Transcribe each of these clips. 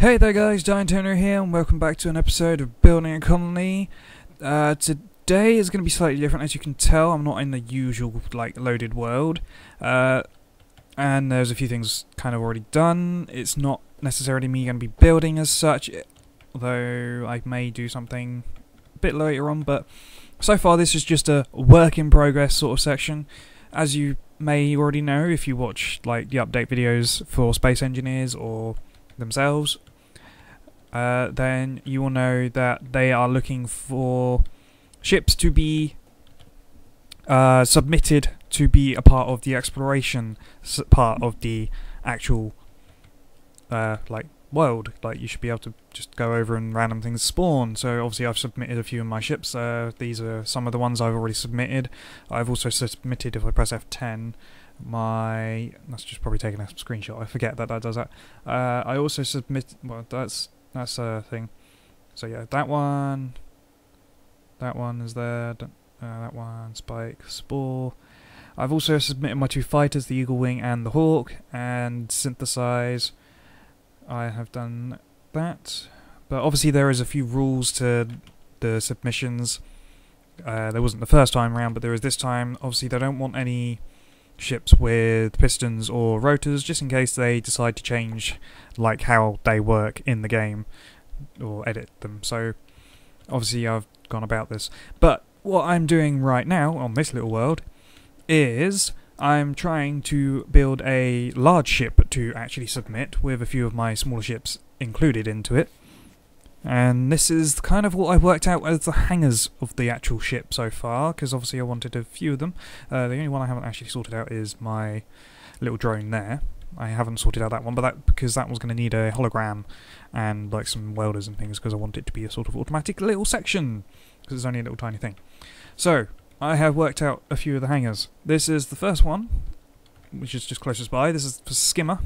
Hey there guys, Turner here and welcome back to an episode of Building a Colony. Today is going to be slightly different. As you can tell, I'm not in the usual loaded world, and there's a few things kind of already done. It's not necessarily me going to be building as such, although I may do something a bit later on, but so far this is just a work in progress sort of section. As you may already know if you watch the update videos for space engineers or themselves, then you will know that they are looking for ships to be submitted to be a part of the exploration part of the actual world. You should be able to just go over and random things spawn. So obviously I've submitted a few of my ships. These are some of the ones I've already submitted. I've also submitted, if I press F10, that's just probably taking a screenshot. I forget that does that. I also submit. Well, that's a thing. So yeah, that one is there. That one, Spike, Spore. I've also submitted my two fighters, the Eagle Wing and the Hawk, and synthesize. I have done that, but obviously there is a few rules to the submissions. There wasn't the first time around, but there is this time. Obviously they don't want any ships with pistons or rotors, just in case they decide to change how they work in the game or edit them. So obviously I've gone about this, but what I'm doing right now on this little world is I'm trying to build a large ship to actually submit with a few of my smaller ships included into it. And this is kind of what I've worked out as the hangars of the actual ship so far, because obviously I wanted a few of them. The only one I haven't actually sorted out is my little drone there. I haven't sorted out that one, but because that was going to need a hologram and some welders and things, because I want it to be a sort of automatic little section, because it's only a little tiny thing. So I have worked out a few of the hangars. This is the first one, which is just closest by. This is for Skimmer,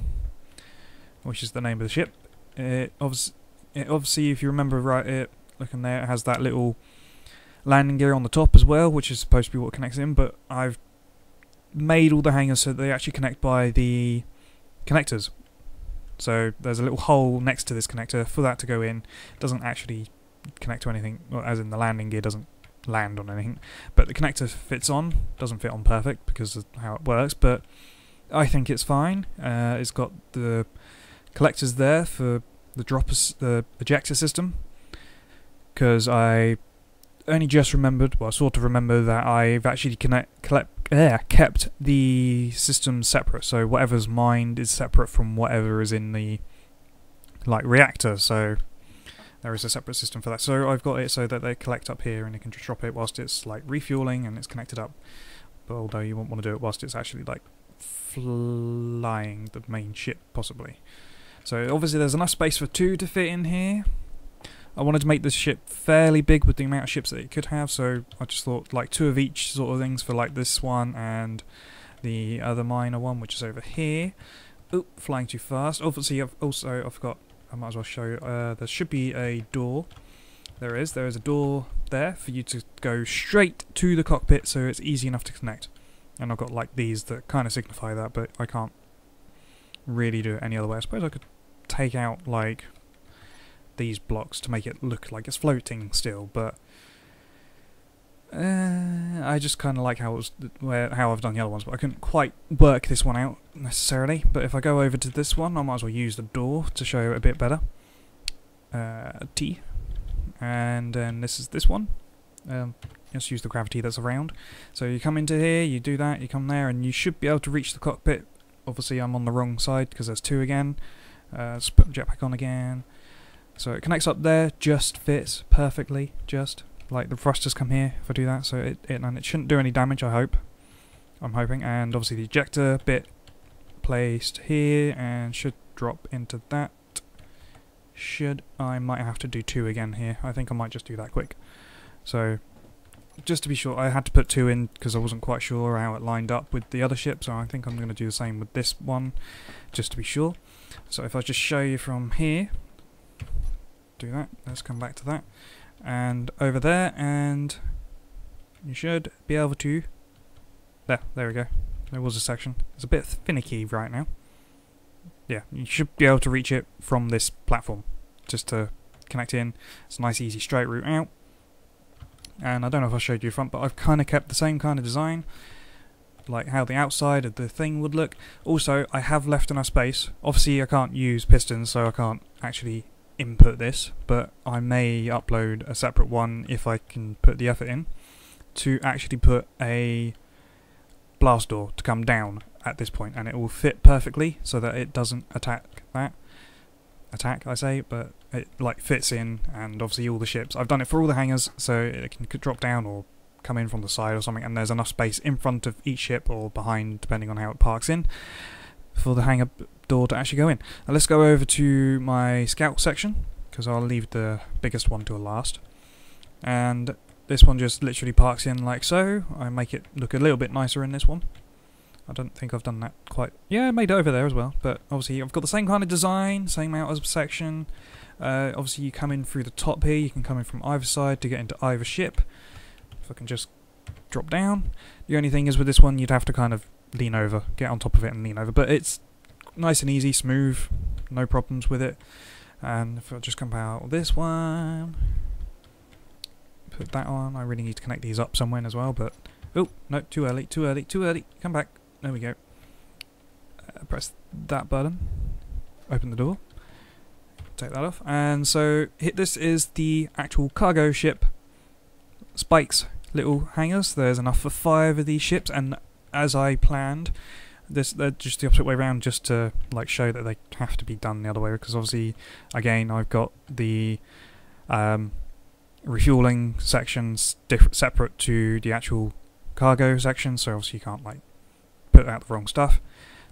which is the name of the ship. Obviously, if you remember right, looking there, it has that little landing gear on the top as well, which is supposed to be what connects in, but I've made all the hangars so that they actually connect by the connectors. So there's a little hole next to this connector for that to go in. It doesn't actually connect to anything, well, as in the landing gear doesn't land on anything, but the connector fits on. Doesn't fit on perfect because of how it works, but I think it's fine. It's got the collectors there for the ejector system, because I only just remembered, well, I sort of remember that I've actually kept the system separate, so whatever's mined is separate from whatever is in the reactor, so there is a separate system for that. So I've got it so that they collect up here and you can just drop it whilst it's refueling and it's connected up, but although you won't want to do it whilst it's actually flying the main ship possibly. So obviously there's enough space for two to fit in here. I wanted to make this ship fairly big with the amount of ships that it could have, so I just thought two of each sort of things for this one and the other minor one, which is over here. Oh, flying too fast. Obviously I forgot, I might as well show you, there should be a door. There is a door there for you to go straight to the cockpit, so it's easy enough to connect. And I've got these that kind of signify that, but I can't really do it any other way. I suppose I could take out these blocks to make it look like it's floating still, but I just kind of like how I've done the other ones, but I couldn't quite work this one out necessarily. But if I go over to this one, I might as well use the door to show it a bit better. T, and then this is this one. Just use the gravity that's around. So you come into here, you do that, you come there, and you should be able to reach the cockpit. Obviously I'm on the wrong side because there's two again. Let's put the jetpack on again. So it connects up there, just fits perfectly, just the thrusters come here if I do that, so and it shouldn't do any damage, I hope. I'm hoping. And obviously the ejector bit placed here and should drop into that. I might have to do two again here. I think I might just do that quick. So just to be sure, I had to put two in because I wasn't quite sure how it lined up with the other ship, so I think I'm going to do the same with this one, just to be sure. So if I just show you from here, do that, let's come back to that, and over there, and you should be able to, there we go, there was a section. It's a bit finicky right now, yeah, you should be able to reach it from this platform, just to connect in. It's a nice easy straight route out. And I don't know if I showed you front, but I've kind of kept the same kind of design, like how the outside of the thing would look. Also, I have left enough space. Obviously I can't use pistons, so I can't actually input this, but I may upload a separate one if I can put the effort in, to actually put a blast door to come down at this point, and it will fit perfectly so that it doesn't attack that. Attack, I say, but it like fits in, and obviously all the ships. I've done it for all the hangars, so it can drop down or come in from the side or something, and there's enough space in front of each ship or behind, depending on how it parks in, for the hangar door to actually go in. Now let's go over to my scout section, because I'll leave the biggest one to last. And this one just literally parks in like so. I make it look a little bit nicer in this one. I don't think I've done that quite. Yeah, I made it over there as well, but obviously I've got the same kind of design, same out as section. Obviously you come in through the top here, you can come in from either side to get into either ship. If I can just drop down. The only thing is with this one you'd have to kind of lean over, get on top of it and lean over, but it's nice and easy, smooth, no problems with it. And if I just come out this one, put that on. I really need to connect these up somewhere as well, but oh no, too early, too early, too early. Come back. There we go. Press that button, open the door, take that off, and so this is the actual cargo ship spikes little hangars. There's enough for 5 of these ships, and as I planned, they're just the opposite way around, just to like show that they have to be done the other way, because obviously again I've got the refueling sections separate to the actual cargo section, so obviously you can't like put out the wrong stuff.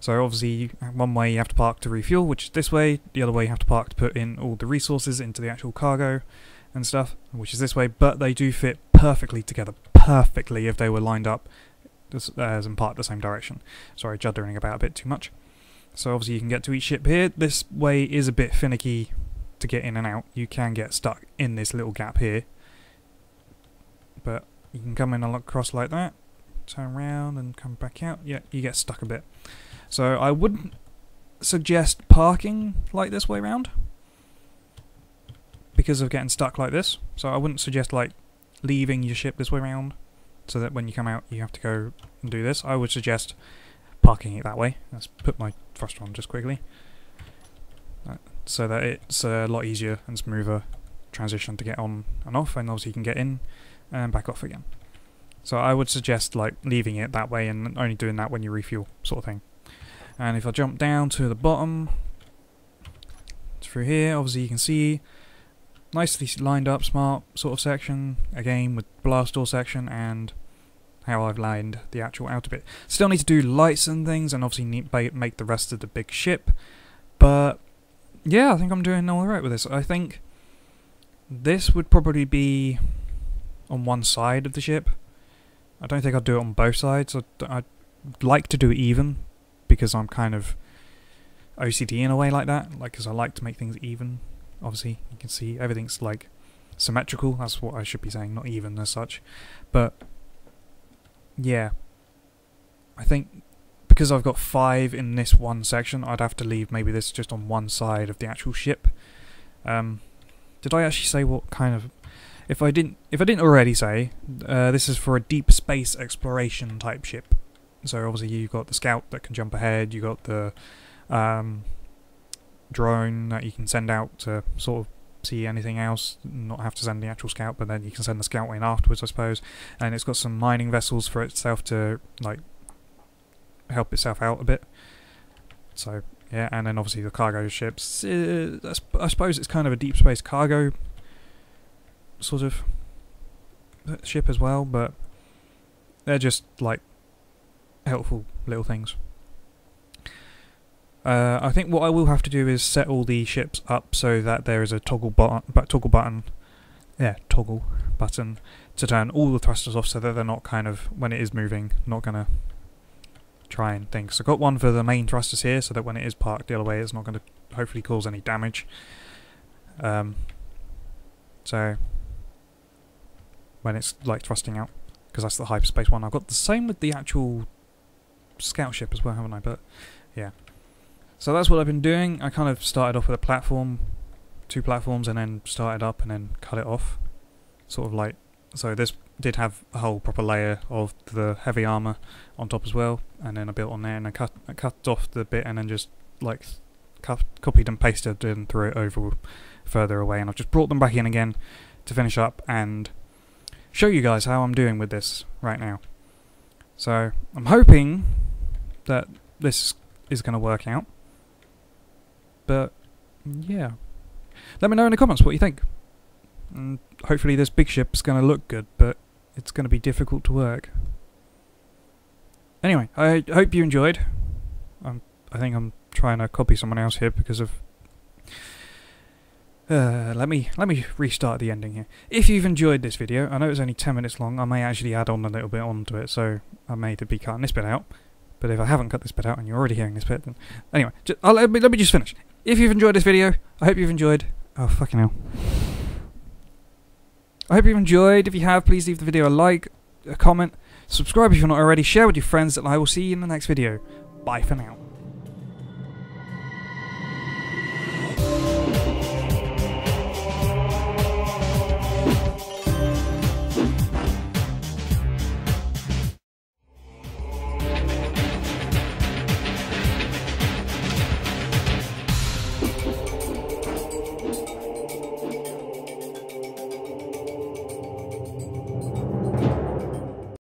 So obviously one way you have to park to refuel, which is this way, the other way you have to park to put in all the resources into the actual cargo and stuff, which is this way, but they do fit perfectly together, perfectly if they were lined up as in part the same direction. Sorry, juddering about a bit too much. So obviously you can get to each ship here. This way is a bit finicky to get in and out. You can get stuck in this little gap here, but you can come in across like that, turn around and come back out. Yeah, you get stuck a bit. So I wouldn't suggest parking like this way round because of getting stuck like this. So I wouldn't suggest like leaving your ship this way round so that when you come out you have to go and do this. I would suggest parking it that way. Let's put my thruster on just quickly, so that it's a lot easier and smoother transition to get on and off, and obviously you can get in and back off again. So I would suggest like leaving it that way and only doing that when you refuel, sort of thing. And if I jump down to the bottom through here, obviously you can see nicely lined up, smart sort of section, again with blast door section and how I've lined the actual outer bit. Still need to do lights and things, and obviously need make the rest of the big ship, but yeah, I think I'm doing alright with this. I think this would probably be on one side of the ship. I don't think I'd do it on both sides. I'd like to do it even, because I'm kind of OCD in a way like that, like, because I like to make things even. Obviously you can see everything's like symmetrical, that's what I should be saying, not even as such. But yeah, I think because I've got 5 in this one section, I'd have to leave maybe this just on one side of the actual ship. Did I actually say what kind of... If I didn't already say, this is for a deep space exploration type ship. So obviously you've got the scout that can jump ahead, you've got the drone that you can send out to sort of see anything else, not have to send the actual scout, but then you can send the scout in afterwards, I suppose. And it's got some mining vessels for itself to like help itself out a bit. So yeah, and then obviously the cargo ships. I suppose it's kind of a deep space cargo sort of ship as well, but they're just like helpful little things. I think what I will have to do is set all the ships up so that there is a toggle button to turn all the thrusters off, so that they're not kind of, when it is moving, not gonna try and think. So I've got one for the main thrusters here, so that when it is parked the other way, it's not going to hopefully cause any damage. So when it's like thrusting out, because that's the hyperspace one. I've got the same with the actual scout ship as well, haven't I? But yeah. So that's what I've been doing. I kind of started off with a platform, 2 platforms, and then started up and then cut it off. Sort of like, so this did have a whole proper layer of the heavy armour on top as well, and then I built on there, and I cut off the bit and then just like copied and pasted and threw it over further away, and I've just brought them back in again to finish up and show you guys how I'm doing with this right now. So I'm hoping that this is going to work out. But yeah, let me know in the comments what you think. And hopefully this big ship's going to look good, but it's going to be difficult to work. Anyway, I hope you enjoyed. I think I'm trying to copy someone else here because of... let me restart the ending here. If you've enjoyed this video, I know it's only 10 minutes long, I may actually add on a little bit onto it, so I may be cutting this bit out. But if I haven't cut this bit out and you're already hearing this bit, then... Anyway, let me just finish. If you've enjoyed this video, I hope you've enjoyed... Oh, fucking hell. I hope you've enjoyed. If you have, please leave the video a like, a comment, subscribe if you're not already, share with your friends, and I will see you in the next video. Bye for now.